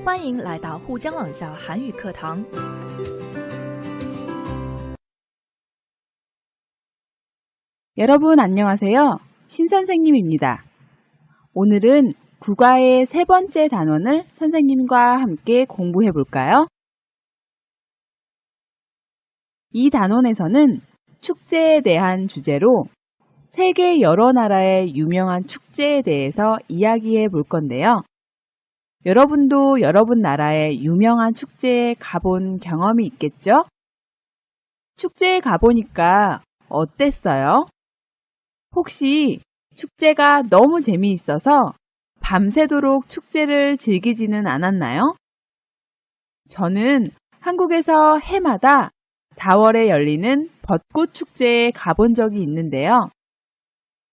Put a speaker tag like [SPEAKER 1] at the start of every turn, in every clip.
[SPEAKER 1] 欢迎来到沪江网校韩语课堂。
[SPEAKER 2] 여러분 안녕하세요. 신선생님입니다. 오늘은 국어의 세 번째 단원을 선생님과 함께 공부해 볼까요? 이 단원에서는 축제에 대한 주제로 세계 여러 나라의 유명한 축제에 대해서 이야기해 볼 건데요. 여러분도 여러분 나라의 유명한 축제에 가본 경험이 있겠죠? 축제에 가보니까 어땠어요? 혹시 축제가 너무 재미있어서 밤새도록 축제를 즐기지는 않았나요? 저는 한국에서 해마다 4월에 열리는 벚꽃 축제에 가본 적이 있는데요.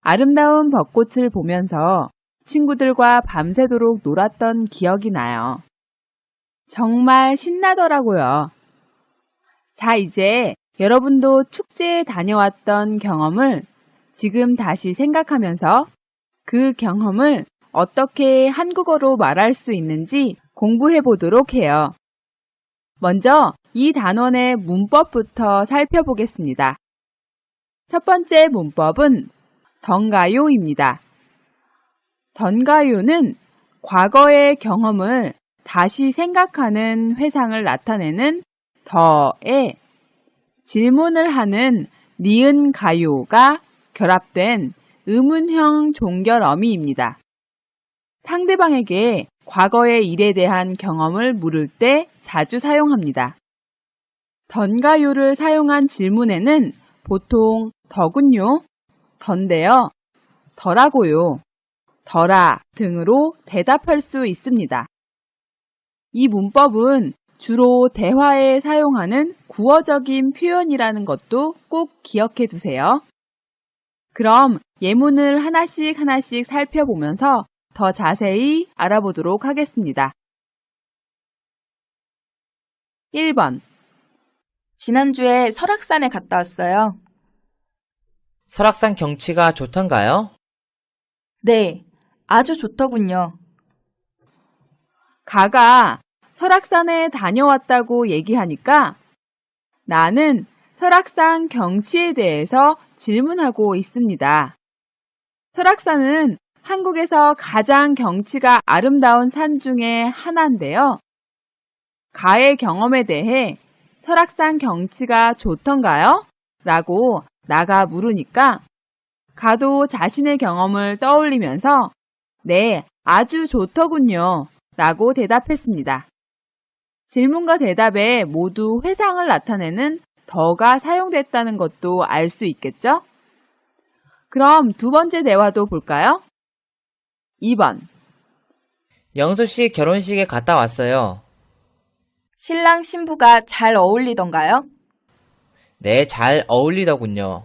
[SPEAKER 2] 아름다운 벚꽃을 보면서 친구들과 밤새도록 놀았던 기억이 나요. 정말 신나더라고요. 자, 이제 여러분도 축제에 다녀왔던 경험을 지금 다시 생각하면서 그 경험을 어떻게 한국어로 말할 수 있는지 공부해 보도록 해요. 먼저 이 단원의 문법부터 살펴보겠습니다. 첫 번째 문법은 던가요입니다. 던가요는 과거의 경험을 다시 생각하는 회상을 나타내는 더에 질문을 하는 니은 가요가 결합된 의문형 종결 어미입니다. 상대방에게 과거의 일에 대한 경험을 물을 때 자주 사용합니다. 던가요를 사용한 질문에는 보통 더군요, 던데요, 더라고요, 더라 등으로 대답할 수 있습니다. 이 문법은 주로 대화에 사용하는 구어적인 표현이라는 것도 꼭 기억해 두세요. 그럼 예문을 하나씩 살펴보면서 더 자세히 알아보도록 하겠습니다. 1번.
[SPEAKER 3] 지난주에 설악산에 갔다 왔어요.
[SPEAKER 4] 설악산 경치가 좋던가요?
[SPEAKER 3] 네, 아주 좋더군요.
[SPEAKER 2] 가가 설악산에 다녀왔다고 얘기하니까 나는 설악산 경치에 대해서 질문하고 있습니다. 설악산은 한국에서 가장 경치가 아름다운 산 중에 하나인데요. 가의 경험에 대해 설악산 경치가 좋던가요? 라고 나가 물으니까 가도 자신의 경험을 떠올리면서 네, 아주 좋더군요. 라고 대답했습니다. 질문과 대답에 모두 회상을 나타내는 더가 사용됐다는 것도 알 수 있겠죠? 그럼 두 번째 대화도 볼까요? 2번.
[SPEAKER 4] 영수 씨 결혼식에 갔다 왔어요.
[SPEAKER 3] 신랑 신부가 잘 어울리던가요?
[SPEAKER 4] 네, 잘 어울리더군요.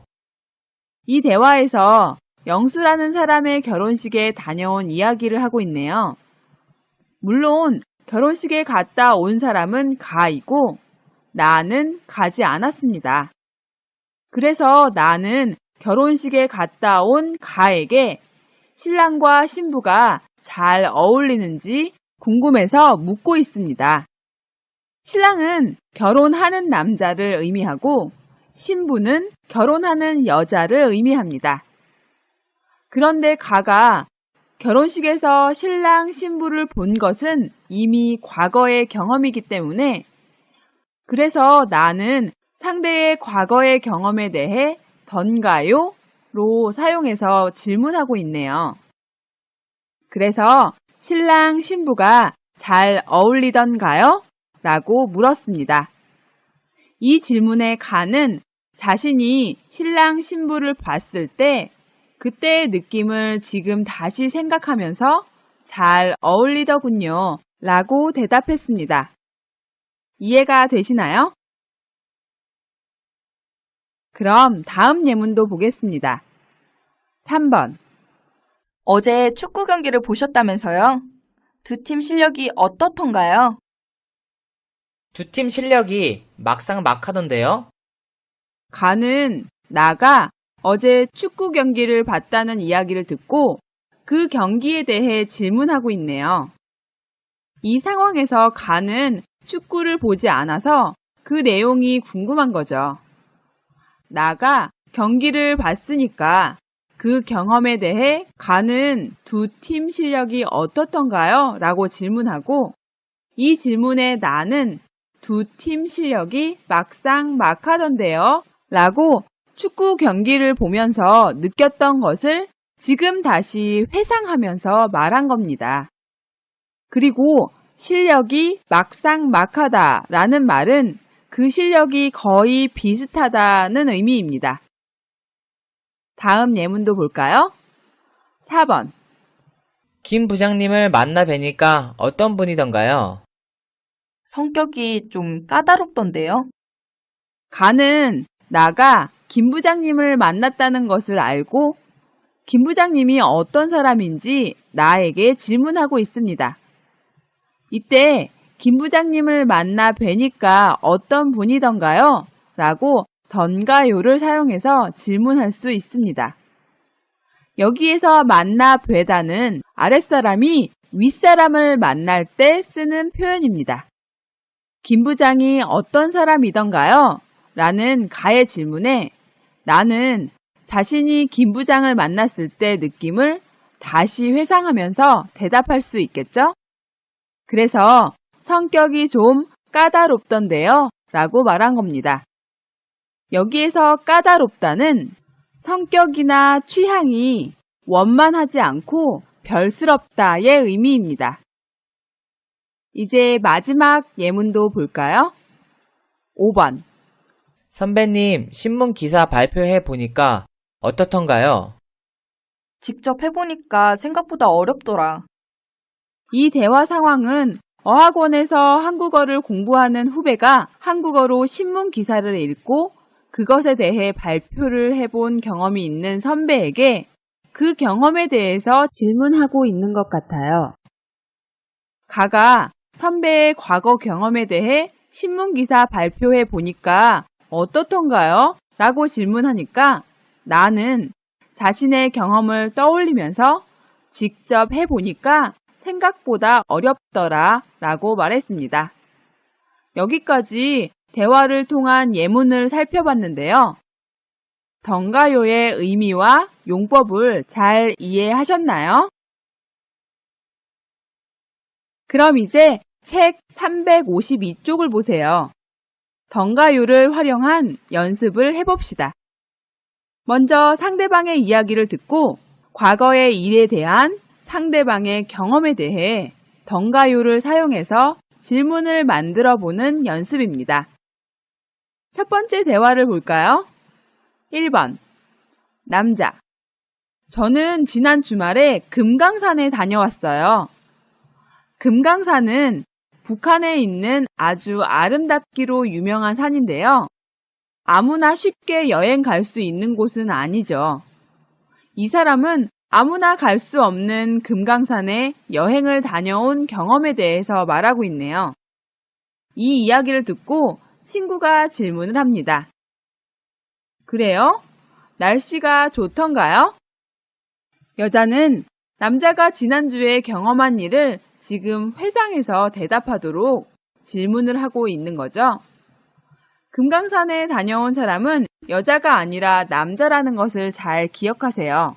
[SPEAKER 2] 이 대화에서 영수라는 사람의 결혼식에 다녀온 이야기를 하고 있네요. 물론 결혼식에 갔다 온 사람은 가이고 나는 가지 않았습니다. 그래서 나는 결혼식에 갔다 온 가에게 신랑과 신부가 잘 어울리는지 궁금해서 묻고 있습니다. 신랑은 결혼하는 남자를 의미하고 신부는 결혼하는 여자를 의미합니다. 그런데 가가 결혼식에서 신랑, 신부를 본 것은 이미 과거의 경험이기 때문에 그래서 나는 상대의 과거의 경험에 대해 던가요? 로 사용해서 질문하고 있네요. 그래서 신랑, 신부가 잘 어울리던가요? 라고 물었습니다. 이 질문의 가는 자신이 신랑, 신부를 봤을 때 그때의 느낌을 지금 다시 생각하면서 잘 어울리더군요. 라고 대답했습니다. 이해가 되시나요? 그럼 다음 예문도 보겠습니다. 3번.
[SPEAKER 3] 어제 축구 경기를 보셨다면서요? 두 팀 실력이 어떻던가요?
[SPEAKER 4] 두 팀 실력이 막상막하던데요?
[SPEAKER 2] 가는 나가 어제 축구 경기를 봤다는 이야기를 듣고 그 경기에 대해 질문하고 있네요. 이 상황에서 가는 축구를 보지 않아서 그 내용이 궁금한 거죠. 나가 경기를 봤으니까 그 경험에 대해 가는 두 팀 실력이 어떻던가요? 라고 질문하고 이 질문에 나는 두 팀 실력이 막상막하던데요? 라고 축구 경기를 보면서 느꼈던 것을 지금 다시 회상하면서 말한 겁니다. 그리고 실력이 막상막하다 라는 말은 그 실력이 거의 비슷하다는 의미입니다. 다음 예문도 볼까요? 4번.
[SPEAKER 4] 김 부장님을 만나 뵈니까 어떤 분이던가요?
[SPEAKER 3] 성격이 좀 까다롭던데요?
[SPEAKER 2] 가는 나가 김 부장님을 만났다는 것을 알고 김 부장님이 어떤 사람인지 나에게 질문하고 있습니다. 이때 김 부장님을 만나 뵈니까 어떤 분이던가요? 라고 던가요를 사용해서 질문할 수 있습니다. 여기에서 만나 뵈다는 아랫사람이 윗사람을 만날 때 쓰는 표현입니다. 김 부장이 어떤 사람이던가요? 라는 가의 질문에 나는 자신이 김 부장을 만났을 때 느낌을 다시 회상하면서 대답할 수 있겠죠? 그래서 성격이 좀 까다롭던데요? 라고 말한 겁니다. 여기에서 까다롭다는 성격이나 취향이 원만하지 않고 별스럽다의 의미입니다. 이제 마지막 예문도 볼까요? 5번.
[SPEAKER 4] 선배님, 신문 기사 발표해 보니까 어떻던가요?
[SPEAKER 3] 직접 해보니까 생각보다 어렵더라.
[SPEAKER 2] 이 대화 상황은 어학원에서 한국어를 공부하는 후배가 한국어로 신문 기사를 읽고 그것에 대해 발표를 해본 경험이 있는 선배에게 그 경험에 대해서 질문하고 있는 것 같아요. 가가 선배의 과거 경험에 대해 신문 기사 발표해 보니까 어떻던가요? 라고 질문하니까 나는 자신의 경험을 떠올리면서 직접 해보니까 생각보다 어렵더라 라고 말했습니다. 여기까지 대화를 통한 예문을 살펴봤는데요. 던가요의 의미와 용법을 잘 이해하셨나요? 그럼 이제 책 352쪽을 보세요. 던가요를 활용한 연습을 해봅시다. 먼저 상대방의 이야기를 듣고 과거의 일에 대한 상대방의 경험에 대해 던가요를 사용해서 질문을 만들어 보는 연습입니다. 첫 번째 대화를 볼까요? 1번. 남자. 저는 지난 주말에 금강산에 다녀왔어요. 금강산은 북한에 있는 아주 아름답기로 유명한 산인데요. 아무나 쉽게 여행 갈 수 있는 곳은 아니죠. 이 사람은 아무나 갈 수 없는 금강산에 여행을 다녀온 경험에 대해서 말하고 있네요. 이 이야기를 듣고 친구가 질문을 합니다. 그래요? 날씨가 좋던가요? 여자는 남자가 지난주에 경험한 일을 지금 회상해서 대답하도록 질문을 하고 있는 거죠. 금강산에 다녀온 사람은 여자가 아니라 남자라는 것을 잘 기억하세요.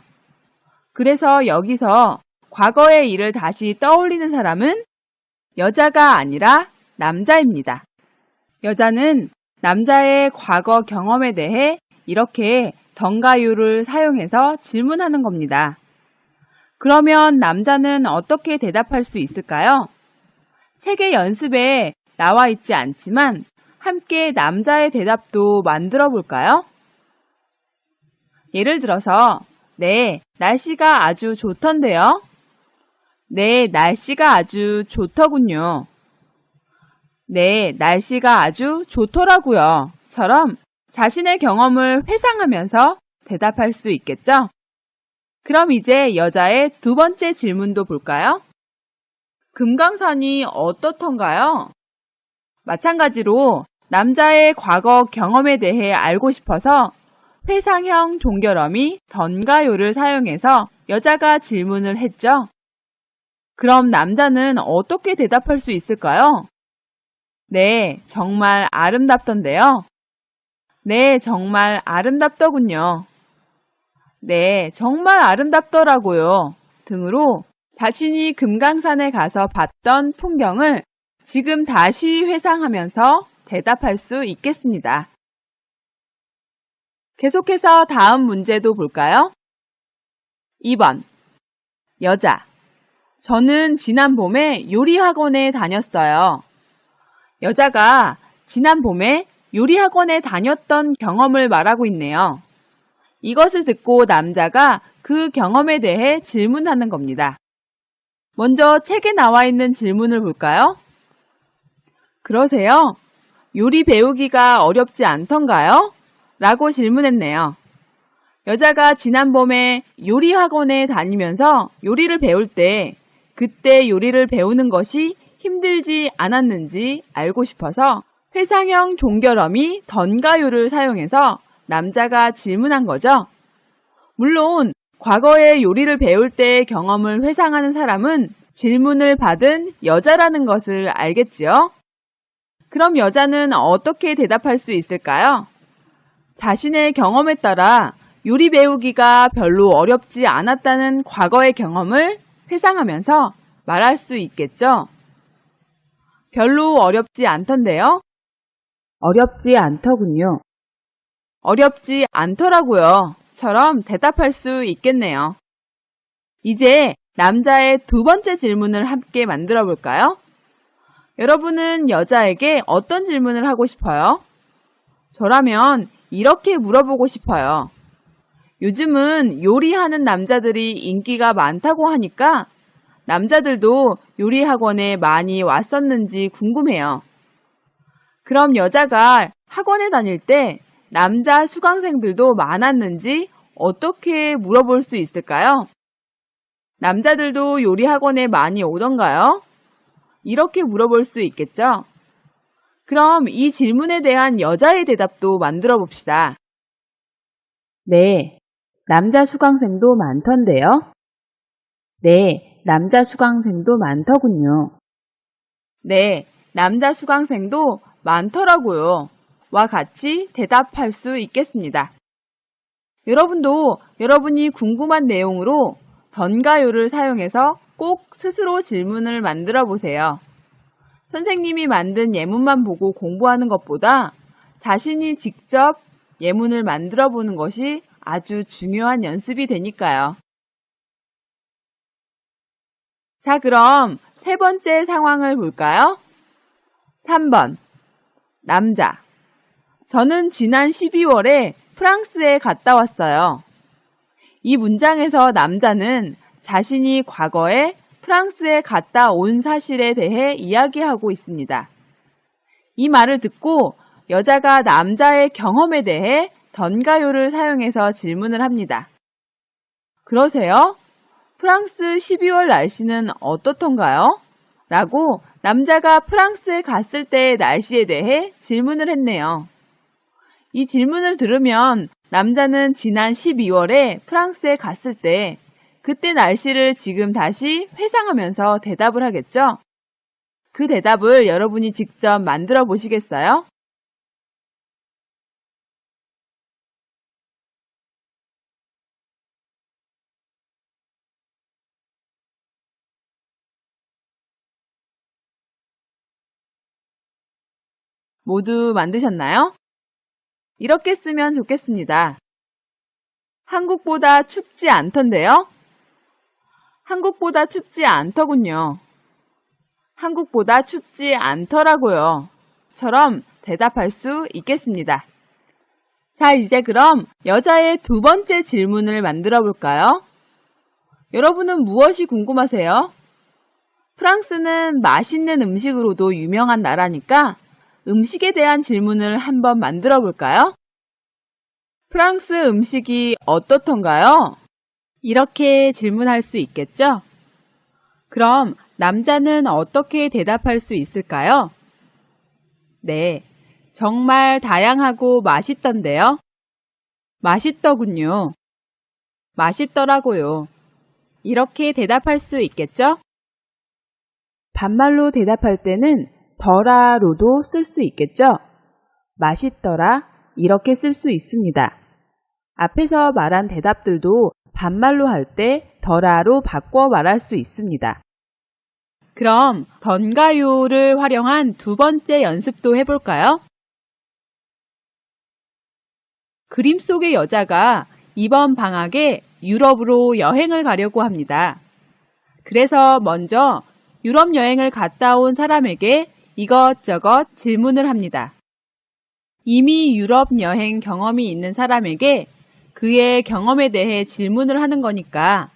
[SPEAKER 2] 그래서 여기서 과거의 일을 다시 떠올리는 사람은 여자가 아니라 남자입니다. 여자는 남자의 과거 경험에 대해 이렇게 던가요를 사용해서 질문하는 겁니다. 그러면 남자는 어떻게 대답할 수 있을까요? 책의 연습에 나와 있지 않지만 함께 남자의 대답도 만들어 볼까요? 예를 들어서 네, 날씨가 아주 좋던데요. 네, 날씨가 아주 좋더군요. 네, 날씨가 아주 좋더라고요. 처럼 자신의 경험을 회상하면서 대답할 수 있겠죠? 그럼 이제 여자의 두 번째 질문도 볼까요? 금강산이 어떻던가요? 마찬가지로 남자의 과거 경험에 대해 알고 싶어서 회상형 종결어미 던가요를 사용해서 여자가 질문을 했죠. 그럼 남자는 어떻게 대답할 수 있을까요? 네, 정말 아름답던데요. 네, 정말 아름답더군요. 네, 정말 아름답더라고요. 등으로 자신이 금강산에 가서 봤던 풍경을 지금 다시 회상하면서 대답할 수 있겠습니다. 계속해서 다음 문제도 볼까요? 2번. 여자. 저는 지난 봄에 요리학원에 다녔어요. 여자가 지난 봄에 요리학원에 다녔던 경험을 말하고 있네요. 이것을 듣고 남자가 그 경험에 대해 질문하는 겁니다. 먼저 책에 나와 있는 질문을 볼까요? 그러세요? 요리 배우기가 어렵지 않던가요? 라고 질문했네요. 여자가 지난 봄에 요리학원에 다니면서 요리를 배울 때 그때 요리를 배우는 것이 힘들지 않았는지 알고 싶어서 회상형 종결어미 던가요를 사용해서 남자가 질문한 거죠. 물론 과거에 요리를 배울 때의 경험을 회상하는 사람은 질문을 받은 여자라는 것을 알겠지요? 그럼 여자는 어떻게 대답할 수 있을까요? 자신의 경험에 따라 요리 배우기가 별로 어렵지 않았다는 과거의 경험을 회상하면서 말할 수 있겠죠? 별로 어렵지 않던데요? 어렵지 않더군요. 어렵지 않더라고요. 처럼 대답할 수 있겠네요. 이제 남자의 두 번째 질문을 함께 만들어 볼까요? 여러분은 여자에게 어떤 질문을 하고 싶어요? 저라면 이렇게 물어보고 싶어요. 요즘은 요리하는 남자들이 인기가 많다고 하니까 남자들도 요리 학원에 많이 왔었는지 궁금해요. 그럼 여자가 학원에 다닐 때 남자 수강생들도 많았는지 어떻게 물어볼 수 있을까요? 남자들도 요리 학원에 많이 오던가요? 이렇게 물어볼 수 있겠죠? 그럼 이 질문에 대한 여자의 대답도 만들어 봅시다. 네, 남자 수강생도 많던데요? 네, 남자 수강생도 많더군요. 네, 남자 수강생도 많더라고요. 와 같이 대답할 수 있겠습니다. 여러분도 여러분이 궁금한 내용으로 던가요를 사용해서 꼭 스스로 질문을 만들어 보세요. 선생님이 만든 예문만 보고 공부하는 것보다 자신이 직접 예문을 만들어 보는 것이 아주 중요한 연습이 되니까요. 자, 그럼 세 번째 상황을 볼까요? 3번. 남자. 저는 지난 12월에 프랑스에 갔다 왔어요. 이 문장에서 남자는 자신이 과거에 프랑스에 갔다 온 사실에 대해 이야기하고 있습니다. 이 말을 듣고 여자가 남자의 경험에 대해 던가요를 사용해서 질문을 합니다. 그러세요? 프랑스 12월 날씨는 어떻던가요? 라고 남자가 프랑스에 갔을 때의 날씨에 대해 질문을 했네요. 이 질문을 들으면 남자는 지난 12월에 프랑스에 갔을 때 그때 날씨를 지금 다시 회상하면서 대답을 하겠죠? 그 대답을 여러분이 직접 만들어 보시겠어요? 모두 만드셨나요? 이렇게 쓰면 좋겠습니다. 한국보다 춥지 않던데요? 한국보다 춥지 않더군요. 한국보다 춥지 않더라고요. 처럼 대답할 수 있겠습니다. 자, 이제 그럼 여자의 두 번째 질문을 만들어 볼까요? 여러분은 무엇이 궁금하세요? 프랑스는 맛있는 음식으로도 유명한 나라니까 음식에 대한 질문을 한번 만들어 볼까요? 프랑스 음식이 어떻던가요? 이렇게 질문할 수 있겠죠? 그럼 남자는 어떻게 대답할 수 있을까요? 네, 정말 다양하고 맛있던데요? 맛있더군요. 맛있더라고요. 이렇게 대답할 수 있겠죠? 반말로 대답할 때는 더라로도 쓸 수 있겠죠? 맛있더라 이렇게 쓸 수 있습니다. 앞에서 말한 대답들도 반말로 할 때 더라로 바꿔 말할 수 있습니다. 그럼 던가요를 활용한 두 번째 연습도 해볼까요? 그림 속의 여자가 이번 방학에 유럽으로 여행을 가려고 합니다. 그래서 먼저 유럽 여행을 갔다 온 사람에게 이것저것 질문을 합니다. 이미 유럽 여행 경험이 있는 사람에게 그의 경험에 대해 질문을 하는 거니까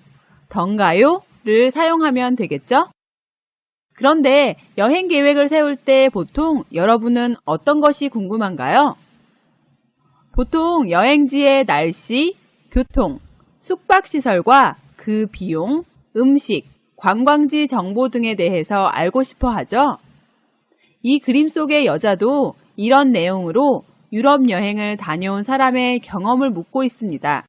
[SPEAKER 2] 던가요를 사용하면 되겠죠? 그런데 여행 계획을 세울 때 보통 여러분은 어떤 것이 궁금한가요? 보통 여행지의 날씨, 교통, 숙박시설과 그 비용, 음식, 관광지 정보 등에 대해서 알고 싶어 하죠. 이 그림 속의 여자도 이런 내용으로 유럽 여행을 다녀온 사람의 경험을 묻고 있습니다.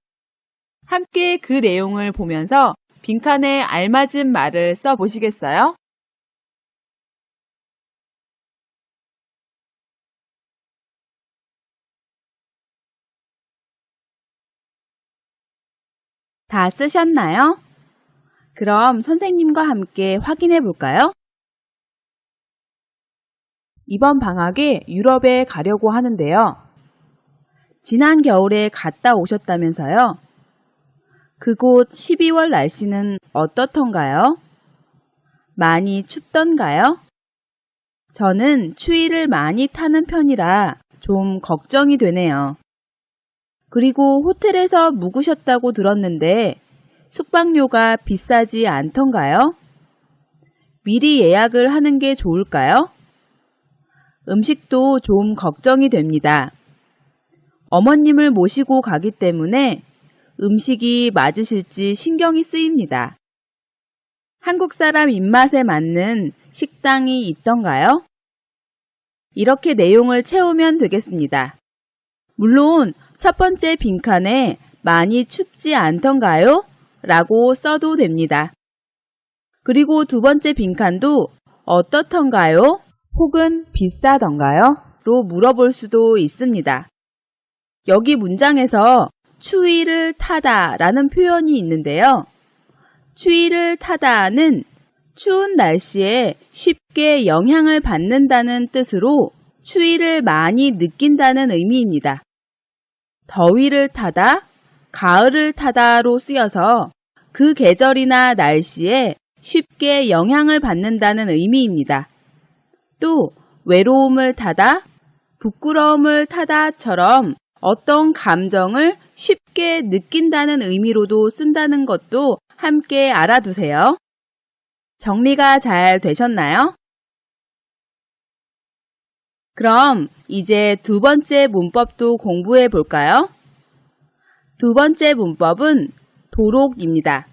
[SPEAKER 2] 함께 그 내용을 보면서 빈칸에 알맞은 말을 써보시겠어요? 다 쓰셨나요? 그럼 선생님과 함께 확인해 볼까요? 이번 방학에 유럽에 가려고 하는데요. 지난 겨울에 갔다 오셨다면서요? 그곳 12월 날씨는 어떻던가요? 많이 춥던가요? 저는 추위를 많이 타는 편이라 좀 걱정이 되네요. 그리고 호텔에서 묵으셨다고 들었는데 숙박료가 비싸지 않던가요? 미리 예약을 하는 게 좋을까요? 음식도 좀 걱정이 됩니다. 어머님을 모시고 가기 때문에 음식이 맞으실지 신경이 쓰입니다. 한국 사람 입맛에 맞는 식당이 있던가요? 이렇게 내용을 채우면 되겠습니다. 물론 첫 번째 빈칸에 많이 춥지 않던가요? 라고 써도 됩니다. 그리고 두 번째 빈칸도 어떻던가요? 혹은 비싸던가요? 로 물어볼 수도 있습니다. 여기 문장에서 추위를 타다 라는 표현이 있는데요. 추위를 타다는 추운 날씨에 쉽게 영향을 받는다는 뜻으로 추위를 많이 느낀다는 의미입니다. 더위를 타다, 가을을 타다로 쓰여서 그 계절이나 날씨에 쉽게 영향을 받는다는 의미입니다. 또 외로움을 타다, 부끄러움을 타다처럼 어떤 감정을 쉽게 느낀다는 의미로도 쓴다는 것도 함께 알아두세요. 정리가 잘 되셨나요? 그럼 이제 두 번째 문법도 공부해 볼까요? 두 번째 문법은 도록입니다.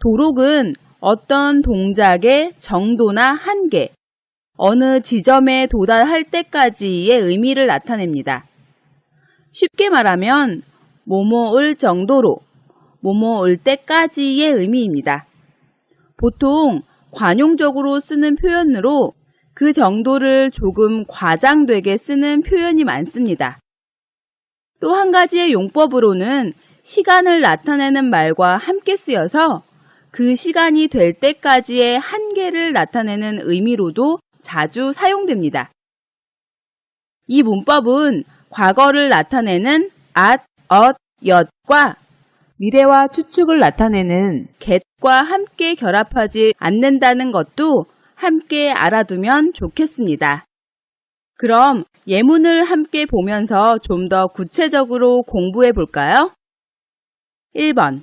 [SPEAKER 2] 도록은 어떤 동작의 정도나 한계, 어느 지점에 도달할 때까지의 의미를 나타냅니다. 쉽게 말하면 뭐뭐을 정도로, 뭐뭐을 때까지의 의미입니다. 보통 관용적으로 쓰는 표현으로 그 정도를 조금 과장되게 쓰는 표현이 많습니다. 또 한 가지의 용법으로는 시간을 나타내는 말과 함께 쓰여서 그 시간이 될 때까지의 한계를 나타내는 의미로도 자주 사용됩니다. 이 문법은 과거를 나타내는 at, at, yot과 미래와 추측을 나타내는 get과 함께 결합하지 않는다는 것도 함께 알아두면 좋겠습니다. 그럼 예문을 함께 보면서 좀 더 구체적으로 공부해 볼까요? 1번.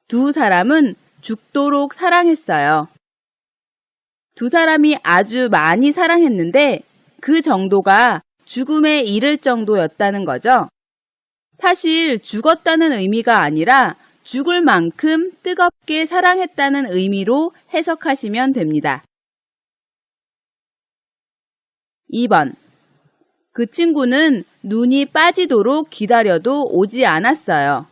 [SPEAKER 2] 두 사람은 죽도록 사랑했어요. 두 사람이 아주 많이 사랑했는데 그 정도가 죽음에 이를 정도였다는 거죠. 사실 죽었다는 의미가 아니라 죽을 만큼 뜨겁게 사랑했다는 의미로 해석하시면 됩니다. 2번. 그 친구는 눈이 빠지도록 기다려도 오지 않았어요.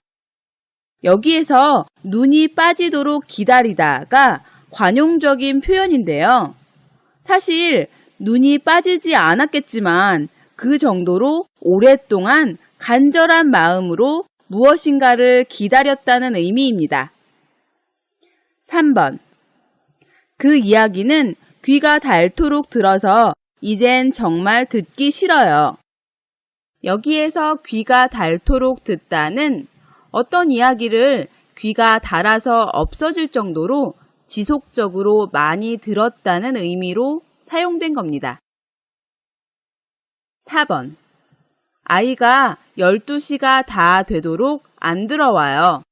[SPEAKER 2] 여기에서 눈이 빠지도록 기다리다가 관용적인 표현인데요. 사실 눈이 빠지지 않았겠지만 그 정도로 오랫동안 간절한 마음으로 무엇인가를 기다렸다는 의미입니다. 3번. 그 이야기는 귀가 닳도록 들어서 이젠 정말 듣기 싫어요. 여기에서 귀가 닳도록 듣다는 어떤 이야기를 귀가 닳아서 없어질 정도로 지속적으로 많이 들었다는 의미로 사용된 겁니다. 4번. 아이가 12시가 다 되도록 안 들어와요.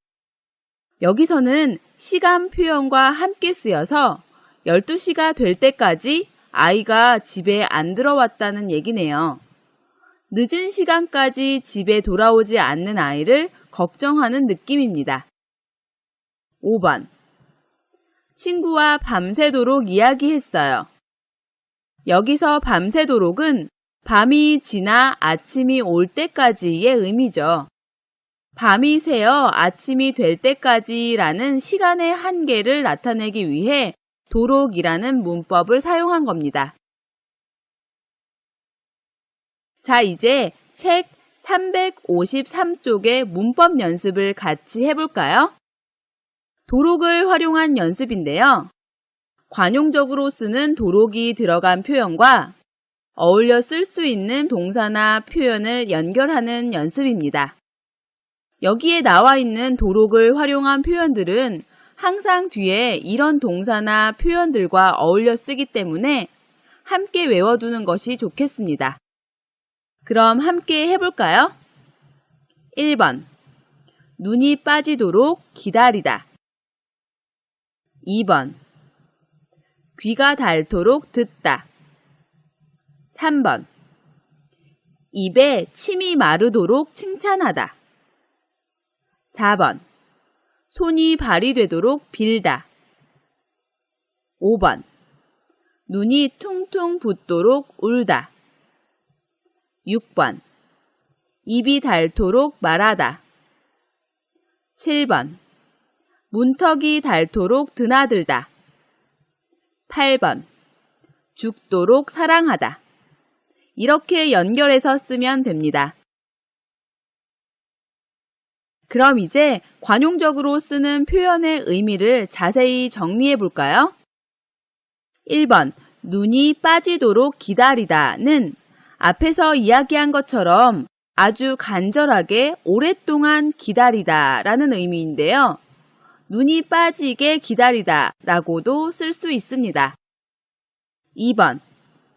[SPEAKER 2] 여기서는 시간 표현과 함께 쓰여서 12시가 될 때까지 아이가 집에 안 들어왔다는 얘기네요. 늦은 시간까지 집에 돌아오지 않는 아이를 걱정하는 느낌입니다. 5번. 친구와 밤새도록 이야기했어요. 여기서 밤새도록은 밤이 지나 아침이 올 때까지의 의미죠. 밤이 새어 아침이 될 때까지라는 시간의 한계를 나타내기 위해 도록이라는 문법을 사용한 겁니다. 자, 이제 책 353쪽의 문법 연습을 같이 해볼까요? 도록을 활용한 연습인데요. 관용적으로 쓰는 도록이 들어간 표현과 어울려 쓸 수 있는 동사나 표현을 연결하는 연습입니다. 여기에 나와 있는 도록을 활용한 표현들은 항상 뒤에 이런 동사나 표현들과 어울려 쓰기 때문에 함께 외워두는 것이 좋겠습니다. 그럼 함께 해볼까요? 1번. 눈이 빠지도록 기다리다. 2번. 귀가 닳도록 듣다. 3번. 입에 침이 마르도록 칭찬하다. 4번. 손이 발이 되도록 빌다. 5번. 눈이 퉁퉁 붓도록 울다. 6번. 입이 닳도록 말하다. 7번. 문턱이 닳도록 드나들다. 8번. 죽도록 사랑하다. 이렇게 연결해서 쓰면 됩니다. 그럼 이제 관용적으로 쓰는 표현의 의미를 자세히 정리해 볼까요? 1번, 눈이 빠지도록 기다리다는 앞에서 이야기한 것처럼 아주 간절하게 오랫동안 기다리다 라는 의미인데요. 눈이 빠지게 기다리다 라고도 쓸 수 있습니다. 2번,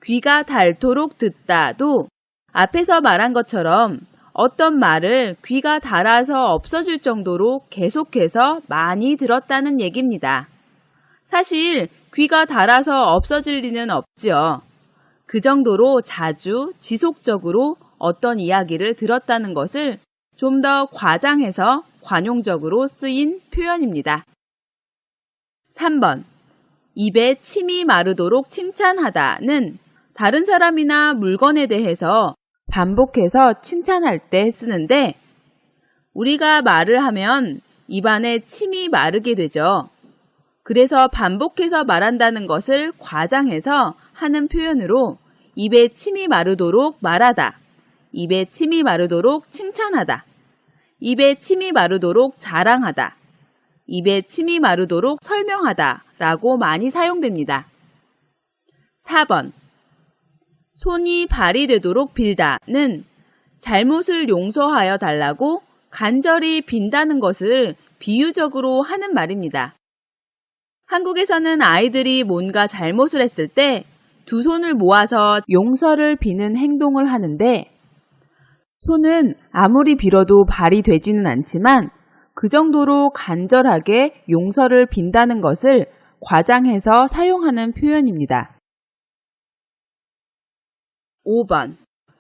[SPEAKER 2] 귀가 닳도록 듣다도 앞에서 말한 것처럼 어떤 말을 귀가 닳아서 없어질 정도로 계속해서 많이 들었다는 얘기입니다. 사실 귀가 닳아서 없어질 리는 없죠. 그 정도로 자주 지속적으로 어떤 이야기를 들었다는 것을 좀 더 과장해서 관용적으로 쓰인 표현입니다. 3번, 입에 침이 마르도록 칭찬하다는 다른 사람이나 물건에 대해서 반복해서 칭찬할 때 쓰는데 우리가 말을 하면 입안에 침이 마르게 되죠. 그래서 반복해서 말한다는 것을 과장해서 하는 표현으로 입에 침이 마르도록 말하다, 입에 침이 마르도록 칭찬하다, 입에 침이 마르도록 자랑하다, 입에 침이 마르도록 설명하다 라고 많이 사용됩니다. 4번, 손이 발이 되도록 빌다는 잘못을 용서하여 달라고 간절히 빈다는 것을 비유적으로 하는 말입니다. 한국에서는 아이들이 뭔가 잘못을 했을 때 두 손을 모아서 용서를 비는 행동을 하는데 손은 아무리 빌어도 발이 되지는 않지만 그 정도로 간절하게 용서를 빈다는 것을 과장해서 사용하는 표현입니다. 5번,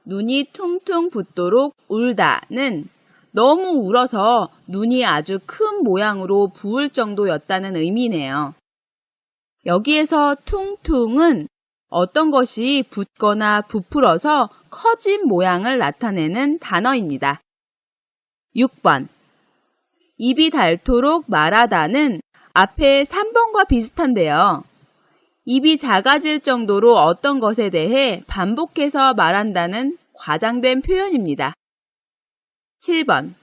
[SPEAKER 2] 눈이 퉁퉁 붓도록 울다는 너무 울어서 눈이 아주 큰 모양으로 부을 정도였다는 의미네요. 여기에서 퉁퉁은 어떤 것이 붓거나 부풀어서 커진 모양을 나타내는 단어입니다. 6번, 입이 닳도록 말하다는 앞에 3번과 비슷한데요. 입이 작아질 정도로 어떤 것에 대해 반복해서 말한다는 과장된 표현입니다. 7번.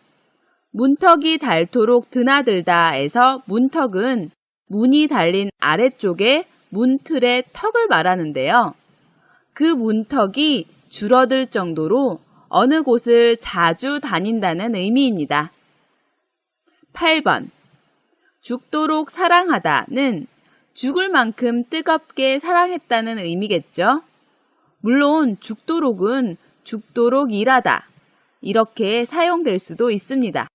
[SPEAKER 2] 문턱이 닳도록 드나들다에서 문턱은 문이 달린 아래쪽에 문틀의 턱을 말하는데요. 그 문턱이 줄어들 정도로 어느 곳을 자주 다닌다는 의미입니다. 8번. 죽도록 사랑하다는 죽을 만큼 뜨겁게 사랑했다는 의미겠죠. 물론 죽도록은 죽도록 일하다 이렇게 사용될 수도 있습니다.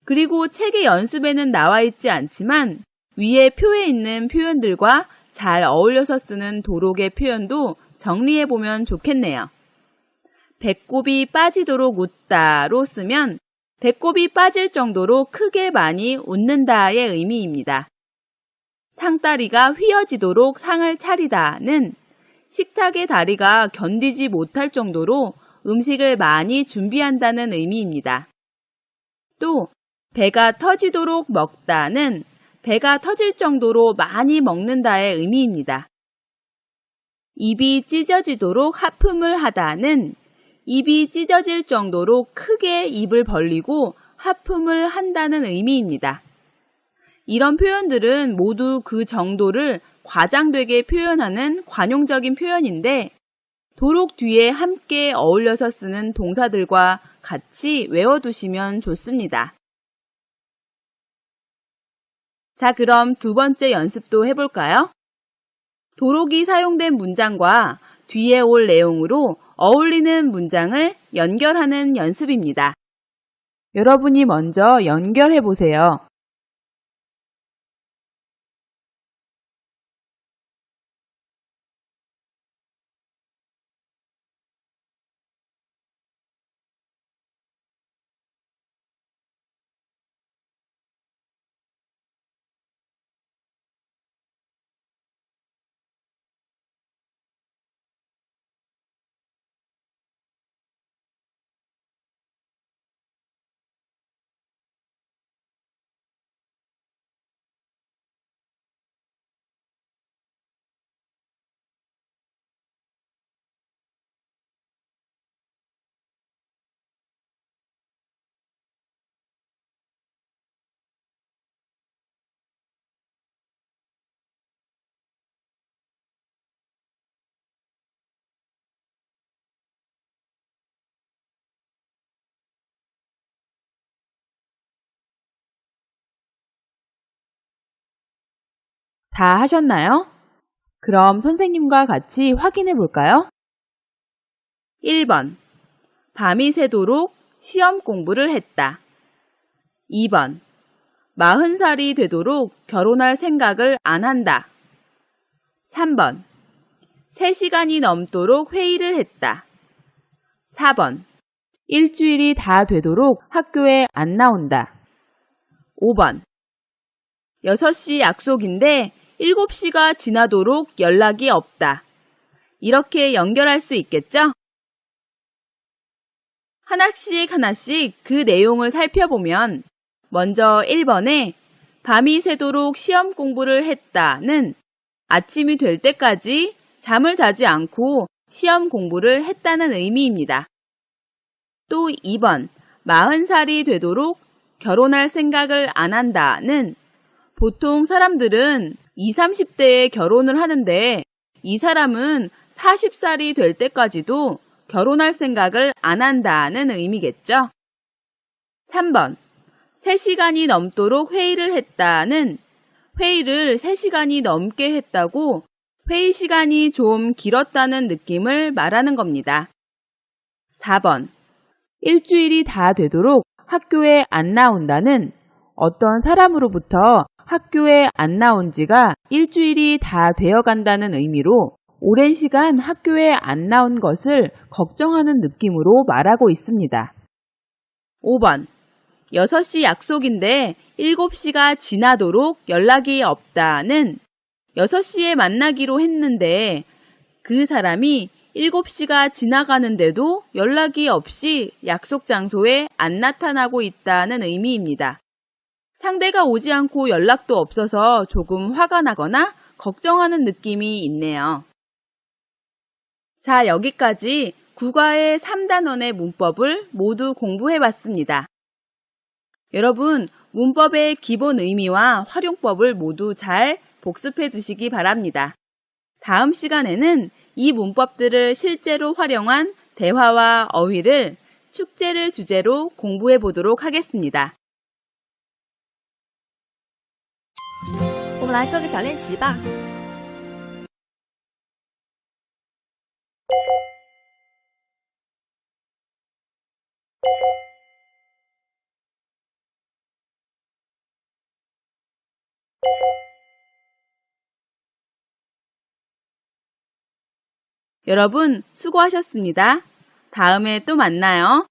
[SPEAKER 2] 그리고 책의 연습에는 나와 있지 않지만 위에 표에 있는 표현들과 잘 어울려서 쓰는 도록의 표현도 정리해보면 좋겠네요. 배꼽이 빠지도록 웃다로 쓰면 배꼽이 빠질 정도로 크게 많이 웃는다의 의미입니다. 상다리가 휘어지도록 상을 차리다는 식탁의 다리가 견디지 못할 정도로 음식을 많이 준비한다는 의미입니다. 또 배가 터지도록 먹다는 배가 터질 정도로 많이 먹는다의 의미입니다. 입이 찢어지도록 하품을 하다는 입이 찢어질 정도로 크게 입을 벌리고 하품을 한다는 의미입니다. 이런 표현들은 모두 그 정도를 과장되게 표현하는 관용적인 표현인데 도록 뒤에 함께 어울려서 쓰는 동사들과 같이 외워두시면 좋습니다. 자, 그럼 두 번째 연습도 해볼까요? 도록이 사용된 문장과 뒤에 올 내용으로 어울리는 문장을 연결하는 연습입니다. 여러분이 먼저 연결해 보세요. 다 하셨나요? 그럼 선생님과 같이 확인해 볼까요? 1번. 밤이 새도록 시험 공부를 했다. 2번. 40살이 되도록 결혼할 생각을 안 한다. 3번. 3시간이 넘도록 회의를 했다. 4번. 일주일이 다 되도록 학교에 안 나온다. 5번. 6시 약속인데 7시가 지나도록 연락이 없다. 이렇게 연결할 수 있겠죠? 하나씩 그 내용을 살펴보면 먼저 1번에 밤이 새도록 시험 공부를 했다는 아침이 될 때까지 잠을 자지 않고 시험 공부를 했다는 의미입니다. 또 2번 40살이 되도록 결혼할 생각을 안 한다는 보통 사람들은 20, 30대에 결혼을 하는데 이 사람은 40살이 될 때까지도 결혼할 생각을 안 한다는 의미겠죠. 3번 3시간이 넘도록 회의를 했다는 회의를 3시간이 넘게 했다고 회의 시간이 좀 길었다는 느낌을 말하는 겁니다. 4번 일주일이 다 되도록 학교에 안 나온다는 어떤 사람으로부터 학교에 안 나온 지가 일주일이 다 되어 간다는 의미로 오랜 시간 학교에 안 나온 것을 걱정하는 느낌으로 말하고 있습니다. 5번 6시 약속인데 7시가 지나도록 연락이 없다는 6시에 만나기로 했는데 그 사람이 7시가 지나가는데도 연락이 없이 약속 장소에 안 나타나고 있다는 의미입니다. 상대가 오지 않고 연락도 없어서 조금 화가 나거나 걱정하는 느낌이 있네요. 자, 여기까지 국어의 3단원의 문법을 모두 공부해봤습니다. 여러분, 문법의 기본 의미와 활용법을 모두 잘 복습해 두시기 바랍니다. 다음 시간에는 이 문법들을 실제로 활용한 대화와 어휘를 축제를 주제로 공부해 보도록 하겠습니다.
[SPEAKER 1] 我们来做个小练习吧。
[SPEAKER 2] 여러분, 수고하셨습니다. 다음에 또 만나요.